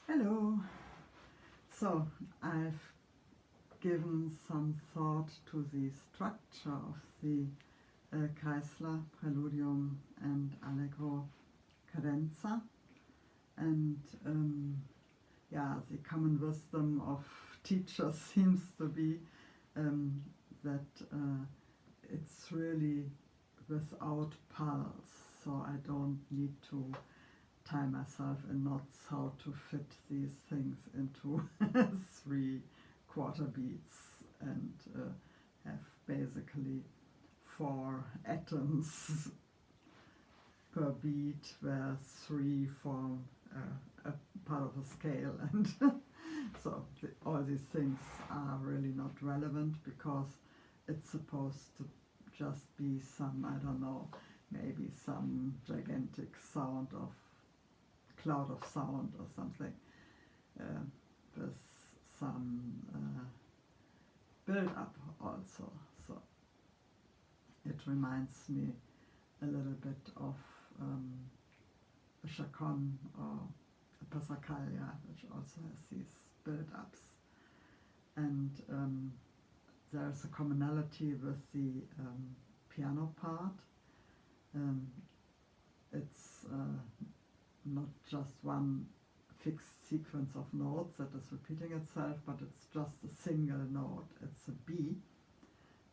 Hello. So I've given some thought to the structure of the kreisler, preludium and allegro cadenza, and the common wisdom of teachers seems to be that it's really without pulse, so I don't need to tie myself in knots how to fit these things into 3/4 beats and have basically 4 atoms per beat where 3 form a part of a scale, and so all these things are really not relevant because it's supposed to just be some, I don't know, maybe some gigantic sound of cloud of sound or something, with some build up also. So it reminds me a little bit of a chaconne or a passacaglia, which also has these build ups. And there's a commonality with the piano part. It's not just one fixed sequence of notes that is repeating itself, but it's just a single note. It's a B,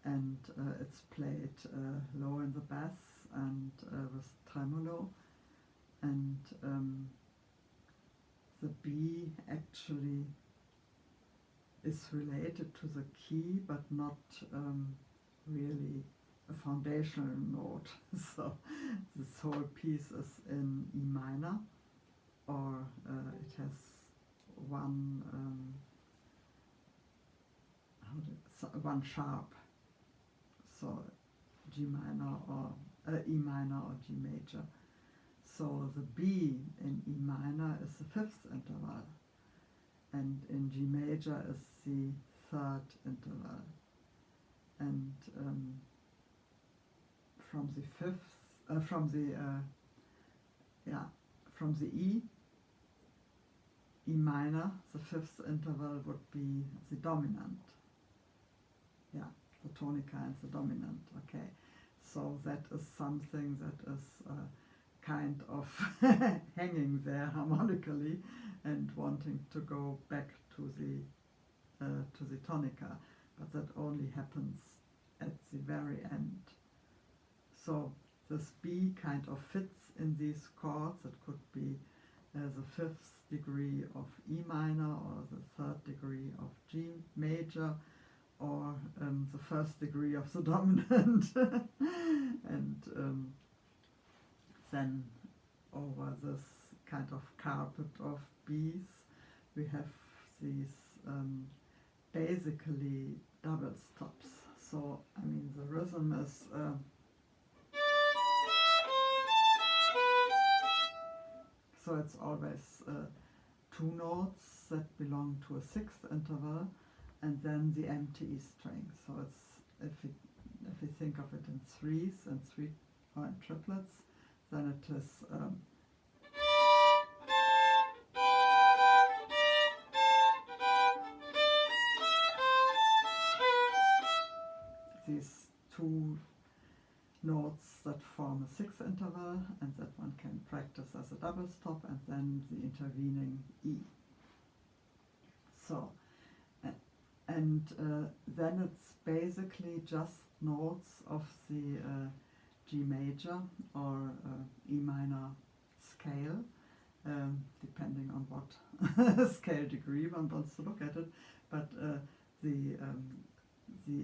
and it's played low in the bass and with tremolo, and the B actually is related to the key, but not really a foundational note. So this whole piece is in E minor, or it has one sharp, so G minor or E minor or G major. So the B in E minor is the 5th interval, and in G major is the 3rd interval, and from the E minor, the 5th interval would be the dominant. Yeah, the tonica and the dominant. Okay, so that is something that is kind of hanging there harmonically and wanting to go back to the tonica, but that only happens at the very end. So this B kind of fits in these chords. It could be the 5th degree of E minor, or the 3rd degree of G major, or the 1st degree of the dominant. And then over this kind of carpet of Bs we have these basically double stops. So I mean the rhythm is so it's always 2 notes that belong to a 6th interval, and then the empty E string. So it's, if we think of it in threes and or in triplets, then it is these 2 notes that form a 6th interval, and that one can practice as a double stop, and then the intervening E. So, and then it's basically just notes of the G major or E minor scale, depending on what scale degree one wants to look at it, but the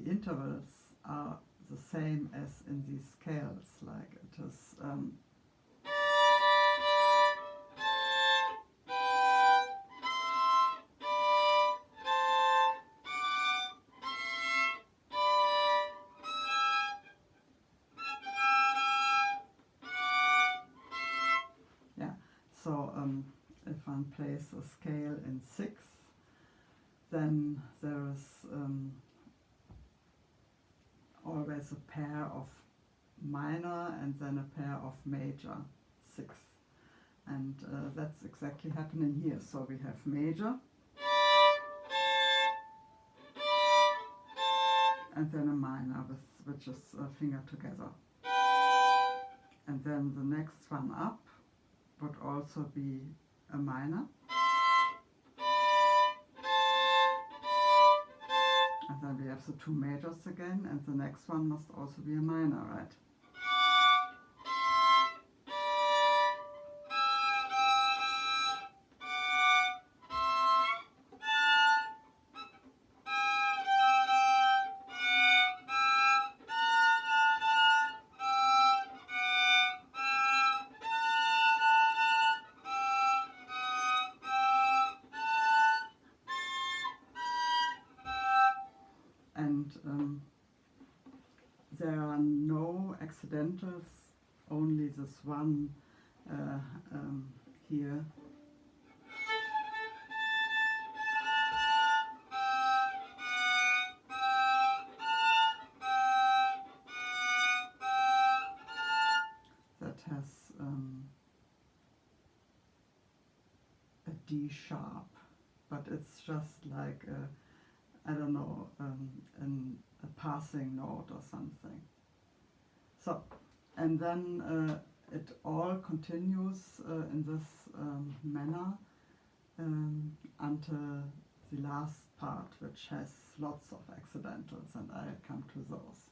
intervals are the same as in these scales, like it is so if one plays a scale in 6, then there is always a pair of minor and then a pair of major 6, And that's exactly happening here. So we have major, and then a minor, which is a finger together. And then the next one up would also be a minor. And then we have the two majors again, and the next one must also be a minor, right? And there are no accidentals, only this one here. That has a D sharp, but it's just like I don't know, a passing note or something. So, and then it all continues in this manner until the last part, which has lots of accidentals, and I'll come to those.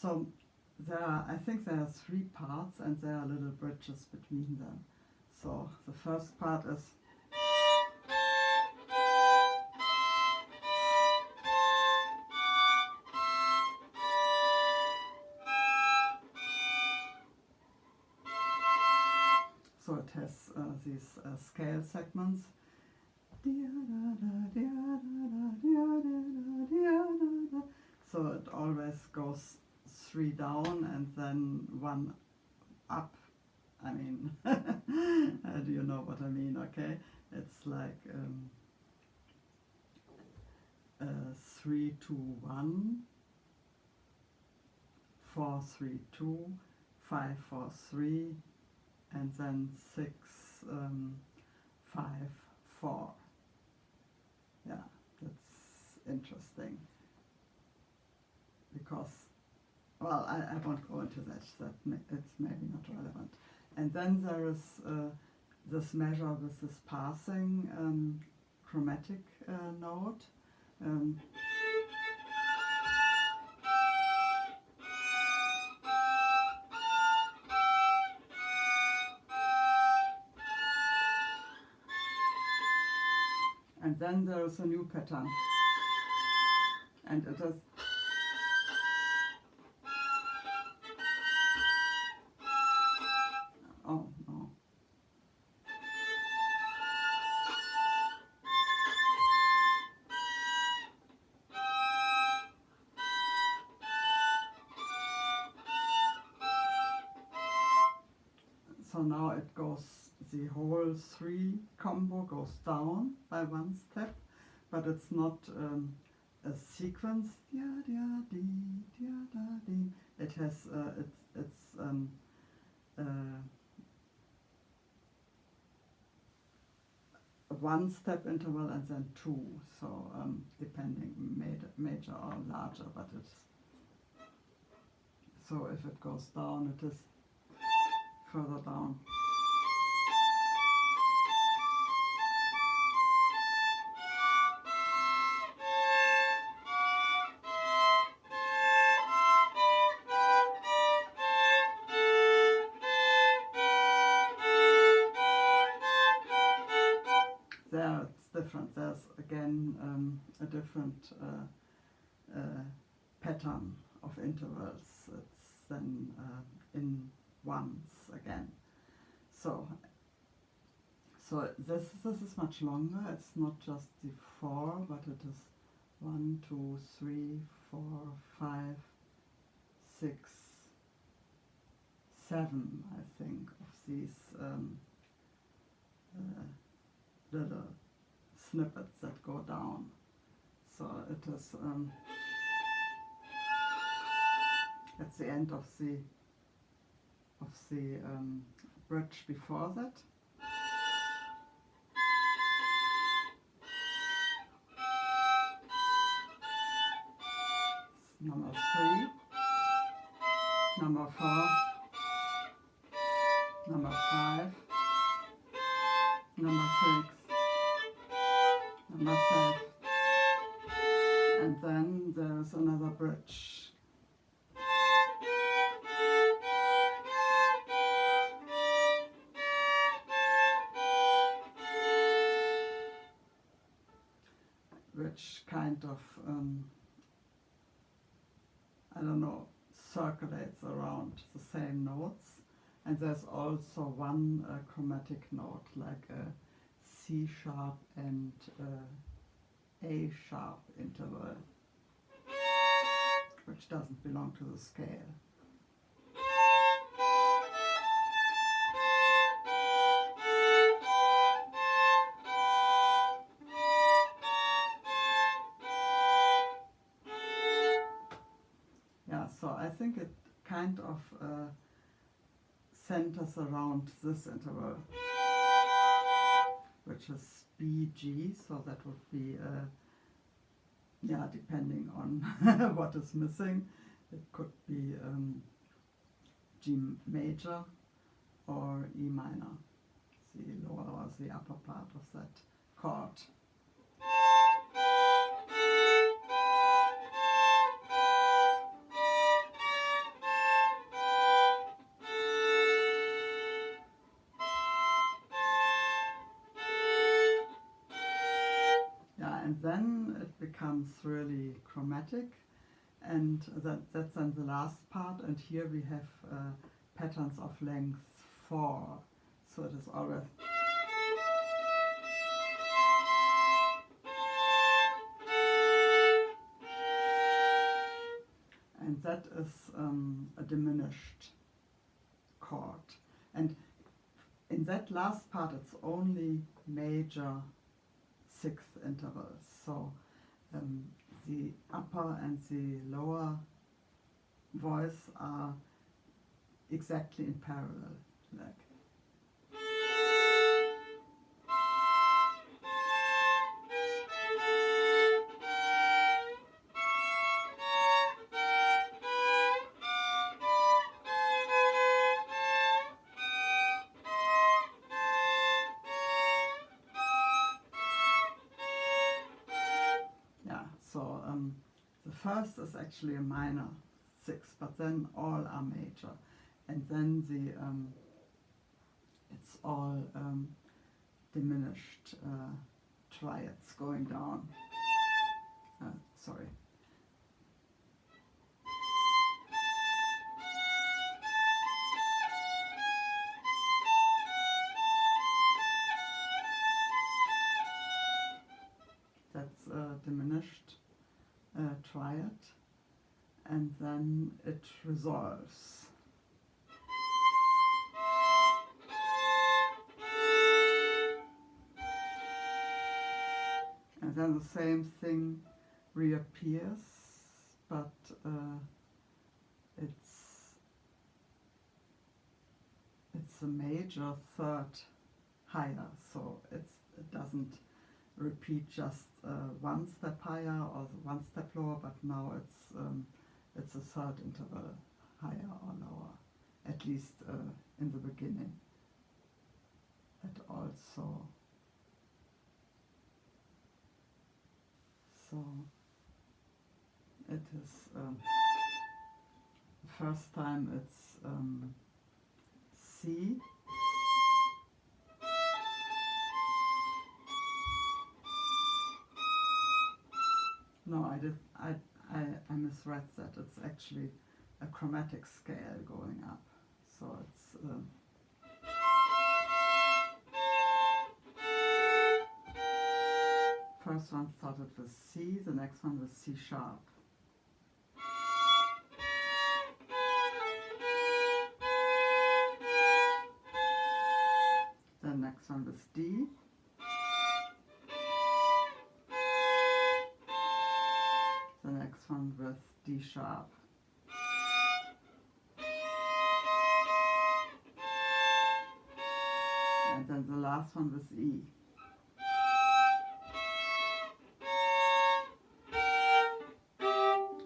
So I think there are three parts, and there are little bridges between them. So the first part is so it has these scale segments. So it always goes three down and then one up. I mean, do you know what I mean? Okay, it's like 3, 2, 1, 4, 3, 2, 5, 4, 3, and then 6, 5, 4. Yeah, that's interesting. Because, well, I won't go into that. It's maybe not relevant. And then there is this measure with this passing chromatic note. And then there is a new pattern, and it is oh no. So now it goes, the whole 3 combo goes down by one step, but it's not a sequence. It has it's a one step interval and then 2. So depending major or larger, but it's so if it goes down, it is further down. There it's different. There's again a different pattern of intervals. It's then in ones again. So this is much longer. It's not just the 4, but it is 1, 2, 3, 4, 5, 6, 7, I think, of these little snippets that go down. So it is at the end of the bridge before that. number 3, number 4, number 5, number 6, number 7, and then there's another bridge. Which kind of, I don't know, circulates around the same notes. And there's also one chromatic note, like a C sharp and A sharp interval, which doesn't belong to the scale. Yeah, so I think it kind of centers around this interval, which is BG, so that would be, yeah, depending on what is missing, it could be G major or E minor, the lower or the upper part of that chord. And then it becomes really chromatic, and that's then the last part, and here we have patterns of length 4, so it is always and that is a diminished chord, and in that last part it's only major 6th intervals, so the upper and the lower voice are exactly in parallel, like. So the first is actually a minor 6, but then all are major, and then the it's all diminished triads going down. Sorry. That's diminished triad, and then it resolves. And then the same thing reappears, but it's a major 3rd higher, so it doesn't repeat just 1 step higher or 1 step lower, but now it's a 3rd interval higher or lower, at least in the beginning. It also, so it is the first time it's C. No, I misread that. It's actually a chromatic scale going up. So it's first one started with C, the next one with C sharp. The next one with D. The next one with D sharp. And then the last one with E.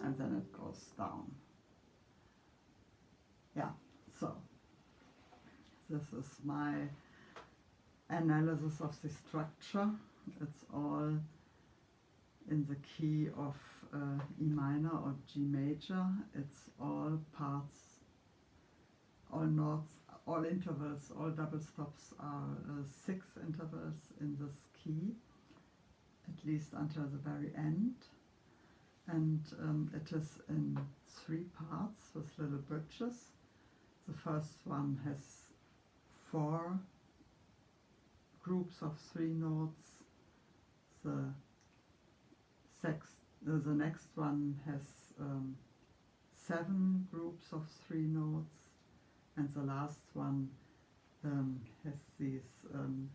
And then it goes down. Yeah, so this is my analysis of the structure. It's all in the key of E minor or G major. It's all parts, all notes, all intervals, all double stops are 6 intervals in this key, at least until the very end. And it is in 3 parts with little bridges. The first one has 4 groups of 3 notes. The next one has 7 groups of 3 notes, and the last one has these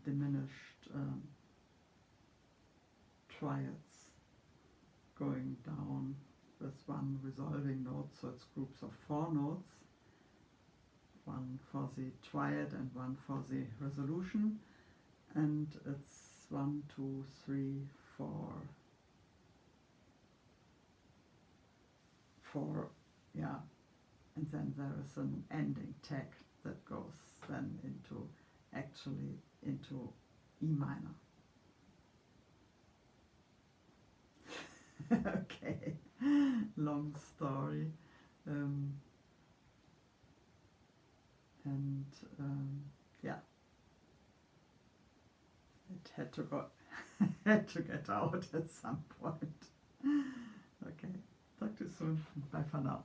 diminished triads going down with one resolving note, so it's groups of 4 notes, one for the triad and one for the resolution, and it's 1, 2, 3, 4, yeah, and then there is an ending tag that goes then actually into E minor. Okay, long story, yeah, it had to go, had to get out at some point. Okay, talk to you soon. Bye for now.